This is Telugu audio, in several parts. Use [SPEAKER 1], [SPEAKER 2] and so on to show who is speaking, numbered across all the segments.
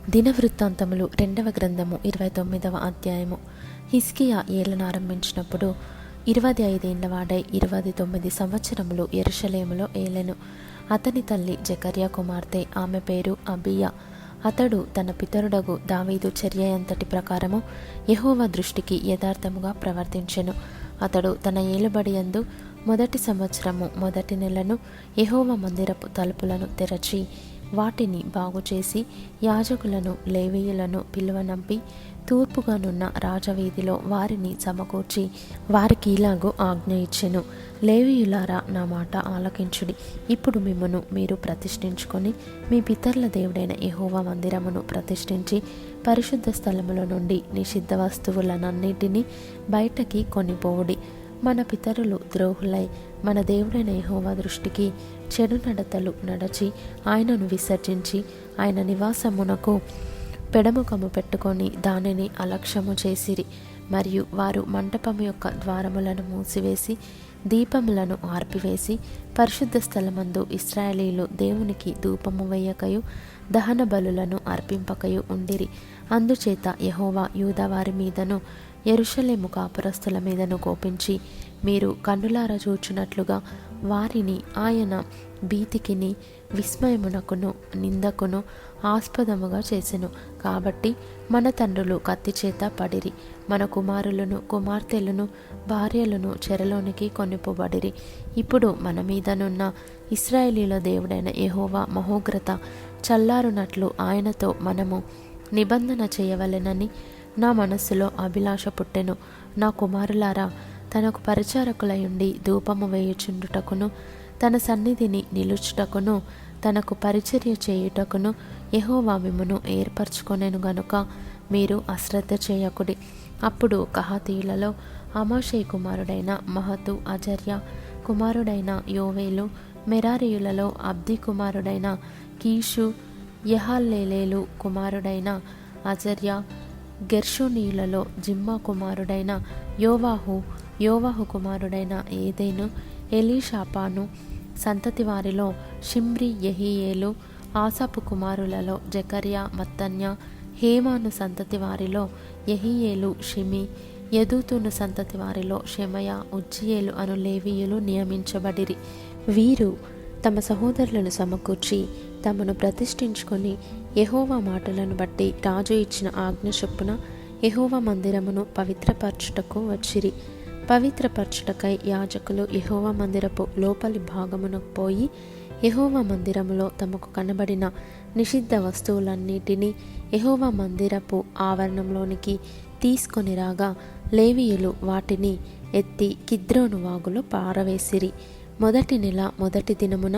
[SPEAKER 1] దినవృత్తాంతములు 2వ గ్రంథము 29వ అధ్యాయము. హిజ్కియా ఏలన ఆరంభించినప్పుడు 25 ఏళ్ల వాడై 29 సంవత్సరములు యెరూషలేములో ఏలెను. అతని తల్లి జకర్యా కుమార్తె, ఆమె పేరు అబీయా. అతడు తన పితరుడగు దావీదు చర్య అంతటి ప్రకారము యెహోవా దృష్టికి యథార్థముగా ప్రవర్తించెను. అతడు తన ఏలుబడి యందు మొదటి సంవత్సరము మొదటి నెలను యెహోవా మందిరపు తలుపులను తెరచి వాటిని బాగుచేసి యాజకులను లేవీయులను పిలువనంపి తూర్పుగానున్న రాజవీధిలో వారిని సమకూర్చి వారికి ఇలాగూ ఆజ్ఞ ఇచ్చెను: లేవీయులారా, నా మాట ఆలకించుడి. ఇప్పుడు మిమ్మును మీరు ప్రతిష్ఠించుకొని మీ పితరుల దేవుడైన యెహోవా మందిరమును ప్రతిష్ఠించి పరిశుద్ధ స్థలముల నుండి నిషిద్ధ వస్తువులనన్నిటినీ బయటకి కొనిపోవుడి. మన పితరులు ద్రోహులై మన దేవుడైన యెహోవా దృష్టికి చెడు నడతలు నడచి ఆయనను విసర్జించి ఆయన నివాసమునకు పెడముఖము పెట్టుకొని దానిని అలక్ష్యము చేసిరి. మరియు వారు మంటపము యొక్క ద్వారములను మూసివేసి దీపములను ఆర్పివేసి పరిశుద్ధ స్థలమందు ఇశ్రాయేలీయులు దేవునికి ధూపము వేయకయు దహన బలులను అర్పింపకయు ఉండిరి. అందుచేత యెహోవా యూదా వారి మీదను యెరూషలేము కాపురస్తుల మీదను కోపించి మీరు కన్నులారా చూచున్నట్లుగా వారిని ఆయన భీతికిని విస్మయమునకును నిందకును ఆస్పదముగా చేసెను. కాబట్టి మన తండ్రులు కత్తి చేత పడిరి, మన కుమారులను కుమార్తెలను భార్యలను చెరలోనికి కొనిపోబడిరి. ఇప్పుడు మన మీదనున్న ఇశ్రాయేలీయుల దేవుడైన యెహోవా మహోగ్రత చల్లారునట్లు ఆయనతో మనము నిబంధన చేయవలెనని నా మనస్సులో అభిలాష పుట్టెను. నా కుమారులారా, తనకు పరిచారకులయుండి ధూపము వేయుచుండుటకును తన సన్నిధిని నిలుచుటకును తనకు పరిచర్య చేయుటకును యెహోవా మిమ్మును ఏర్పరచుకొనెను గనుక మీరు అశ్రద్ధ చేయకుడి. అప్పుడు కహాతీయులలో అమాషై కుమారుడైన మహతు, అజర్య కుమారుడైన యోవేలు, మెరారీయులలో అబ్ది కుమారుడైన కీషు, యహల్లెలేలు కుమారుడైన అజర్య, గెర్షోనీయులలో జిమ్మా కుమారుడైన యోవాహు కుమారుడైన ఏదేను, ఎలీషాపాను సంతతి వారిలో షిమ్రి, యెహీయేలు, ఆసాపు కుమారులలో జకర్యా, మత్తన్య, హేమాను సంతతి వారిలో యెహీయేలు, షిమి, యెదూతును సంతతి వారిలో షెమయా, ఉజ్జియేలు అను లేవీయులు నియమించబడిరి. వీరు తమ సహోదరులను సమకూర్చి తమను ప్రతిష్ఠించుకొని యెహోవా మాటలను బట్టి రాజు ఇచ్చిన ఆజ్ఞ చొప్పున యెహోవా మందిరమును పవిత్రపరచుటకు వచ్చిరి. పవిత్రపరచుటకై యాజకులు యెహోవా మందిరపు లోపలి భాగమునకు పోయి యెహోవా మందిరములో తమకు కనబడిన నిషిద్ధ వస్తువులన్నిటినీ యెహోవా మందిరపు ఆవరణంలోనికి తీసుకొని రాగా లేవీయులు వాటిని ఎత్తి కిద్రోను వాగులో పారవేసిరి. మొదటి నెల మొదటి దినమున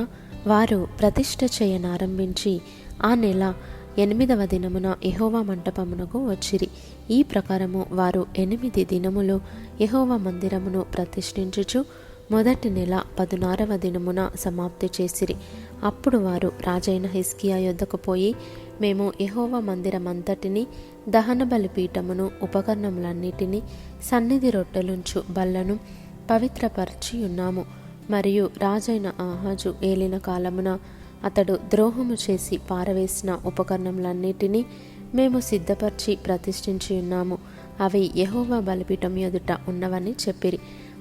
[SPEAKER 1] వారు ప్రతిష్ఠ చేయనారంభించి ఆ నెల 8వ దినమున యెహోవా మంటపమునకు వచ్చిరి. ఈ ప్రకారము వారు 8 దినములు యెహోవా మందిరమును ప్రతిష్ఠించుచు మొదటి నెల 16వ దినమున సమాప్తి చేసిరి. అప్పుడు వారు రాజైన హిజ్కియా యొద్దకు పోయి, మేము యెహోవా మందిరమంతటిని, దహన బలిపీఠమును, ఉపకరణములన్నిటినీ, సన్నిధి రొట్టెలుంచు బల్లను పవిత్రపరచి ఉన్నాము. మరియు రాజైన ఆహాజు ఏలిన కాలమున అతడు ద్రోహము చేసి పారవేసిన ఉపకరణములన్నిటినీ మేము సిద్ధపరిచి ప్రతిష్ఠించి ఉన్నాము. అవి యెహోవా బలిపీఠం ఎదుట ఉన్నవని చెప్పిరి.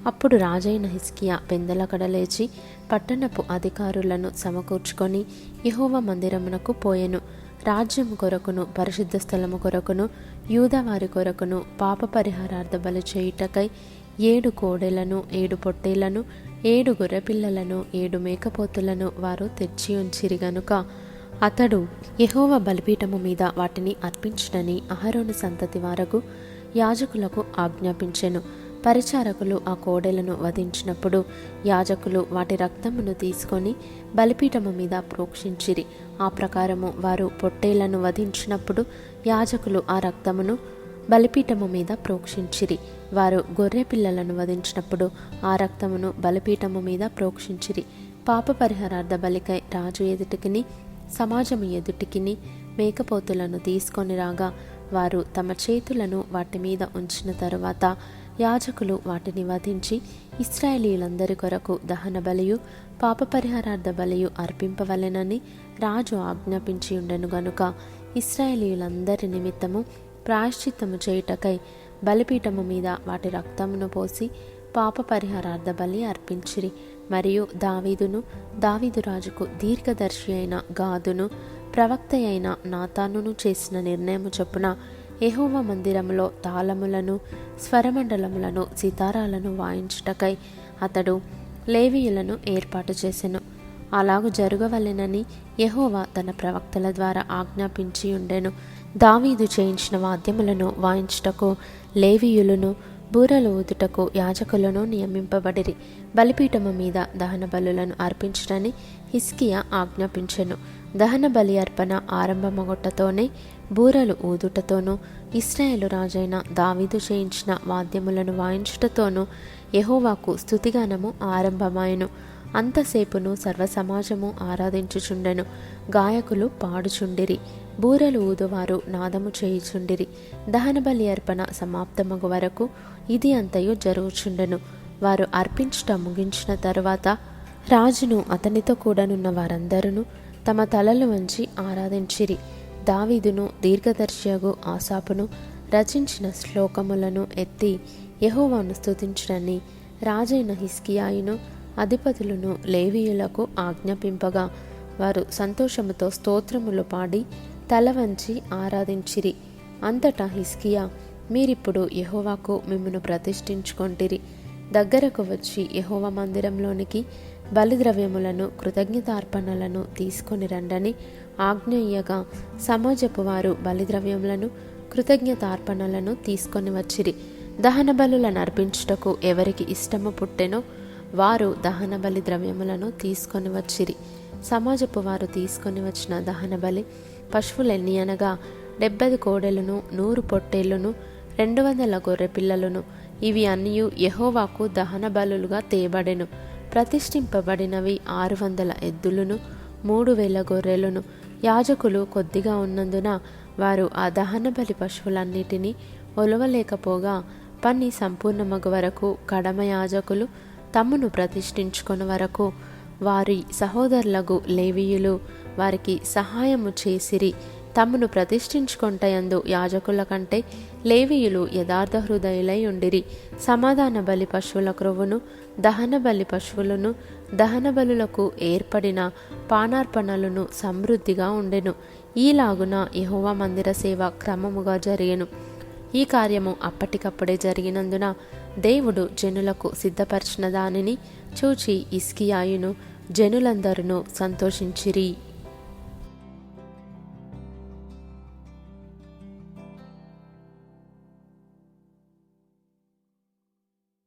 [SPEAKER 1] అప్పుడు రాజైన హిజ్కియా పెందలకడ లేచి పట్టణపు అధికారులను సమకూర్చుకొని యెహోవా మందిరమునకు పోయెను. రాజ్యము కొరకును పరిశుద్ధ స్థలము కొరకును యూదావారి కొరకును పాప పరిహారార్థ బలి చేయుటకై 7 కోడెలను 7 పొట్టేళ్లను 7 గొర్రెపిల్లలను 7 మేకపోతులను వారు తెచ్చి ఉంచిరి గనుక అతడు యెహోవా బలిపీఠము మీద వాటిని అర్పించునని అహరోను సంతతి వారకు యాజకులకు ఆజ్ఞాపించెను. పరిచారకులు ఆ కోడెలను వధించినప్పుడు యాజకులు వాటి రక్తమును తీసుకొని బలిపీఠము మీద ప్రోక్షించిరి. ఆ ప్రకారము వారు పొట్టేళ్లను వధించినప్పుడు యాజకులు ఆ రక్తమును బలిపీఠము మీద ప్రోక్షించిరి. వారు గొర్రె పిల్లలను వధించినప్పుడు ఆ రక్తమును బలిపీఠము మీద ప్రోక్షించిరి. పాప పరిహారార్థ బలికై రాజు ఎదుటికిని సమాజము ఎదుటికిని మేకపోతులను తీసుకొని రాగా వారు తమ చేతులను వాటి మీద ఉంచిన తరువాత యాజకులు వాటిని వధించి ఇశ్రాయేలీయులందరి కొరకు దహన బలియు పాప పరిహారార్థ బలియు అర్పింపవలెనని రాజు ఆజ్ఞాపించి ఉండెను గనుక ఇశ్రాయేలీయులందరి నిమిత్తము ప్రాయశ్చిత్తము చేయుటకై బలిపీఠము మీద వాటి రక్తమును పోసి పాప పరిహారార్థ బలి అర్పించిరి. మరియు దావీదు రాజుకు దీర్ఘదర్శి అయిన గాదును ప్రవక్త అయిన నాతానును చేసిన నిర్ణయము చొప్పున యెహోవా మందిరములో తాళములను, స్వరమండలములను, సితారాలను వాయించుటకై అతడు లేవీయులను ఏర్పాటు చేసెను. అలాగు జరగవలెనని యెహోవా తన ప్రవక్తల ద్వారా ఆజ్ఞాపించి ఉండెను. దావీదు చేయించిన వాద్యములను వాయించుటకు లేవీయులను, బూరలు ఊదుటకు యాజకులను నియమింపబడిరి. బలిపీఠము మీద దహన బలులను అర్పించడని హిజ్కియా ఆజ్ఞాపించెను. దహన బలి అర్పణ ఆరంభమగొట్టతోనే, బూరలు ఊదుటతోనూ, ఇశ్రాయేలు రాజైన దావీదు చేయించిన వాద్యములను వాయించుటతోనూ యెహోవాకు స్తుతిగానము ఆరంభమాయెను. అంతసేపును సర్వసమాజము ఆరాధించుచుండెను. గాయకులు పాడుచుండిరి, బూరలు ఊదువారు నాదము చేయుచుండిరి. దహన బలి అర్పణ సమాప్తమగు వరకు ఇది అంతయు జరుగుచుండెను. వారు అర్పించుట ముగించిన తరువాత రాజును అతనితో కూడనున్న వారందరూ తమ తలలు వంచి ఆరాధించిరి. దావీదును దీర్ఘదర్శియగు ఆసాపును రచించిన శ్లోకములను ఎత్తి యెహోవాను స్తుతించుడని రాజైన హిజ్కియాయును అధిపతులను లేవీయులకు ఆజ్ఞాపింపగా వారు సంతోషముతో స్తోత్రములు పాడి తల వంచి ఆరాధించిరి. అంతటా హిజ్కియా, మీరిప్పుడు యెహోవాకు మిమ్మును ప్రతిష్ఠించుకొంటిరి. దగ్గరకు వచ్చి యెహోవా మందిరంలోనికి బలిద్రవ్యములను, కృతజ్ఞతార్పణలను తీసుకొని రండని ఆజ్ఞ ఇయ్యగా సమాజపు వారు బలిద్రవ్యములను, కృతజ్ఞతార్పణలను తీసుకొని వచ్చిరి. దహన బలులను అర్పించుటకు ఎవరికి ఇష్టము పుట్టెనో వారు దహన బలి ద్రవ్యములను తీసుకొని వచ్చిరి. సమాజపు వారు తీసుకొని వచ్చిన దహన బలి పశువులెన్ని అనగా 70 కోడెలను, 100 పొట్టేళ్లను, 200 గొర్రె పిల్లలను. ఇవి అన్నియు యెహోవాకు దహన బలులుగా తేబడెను. ప్రతిష్ఠింపబడినవి 600 ఎద్దులను, 3000 గొర్రెలను. యాజకులు కొద్దిగా ఉన్నందున వారు ఆ దహన బలి పశువులన్నిటినీ ఒలవలేకపోగా పని సంపూర్ణమగు వరకు కడమ యాజకులు తమ్మును ప్రతిష్ఠించుకొని వరకు వారి సహోదరులగు లేవీయులు వారికి సహాయము చేసిరి. తమ్మును ప్రతిష్ఠించుకొంటయందు యాజకుల కంటే లేవీయులు యథార్థ హృదయులై ఉండిరి. సమాధాన బలి పశువుల క్రొవ్వును, దహన బలి పశువులను, దహన బలులకు ఏర్పడిన పానార్పణలను సమృద్ధిగా ఉండెను. ఈలాగున యెహోవా మందిర సేవ క్రమముగా జరిగెను. ఈ కార్యము అప్పటికప్పుడే జరిగినందున దేవుడు జనులకు సిద్ధపరిచిన దానిని చూచి హిజ్కియాయును జనులందరూ సంతోషించిరి.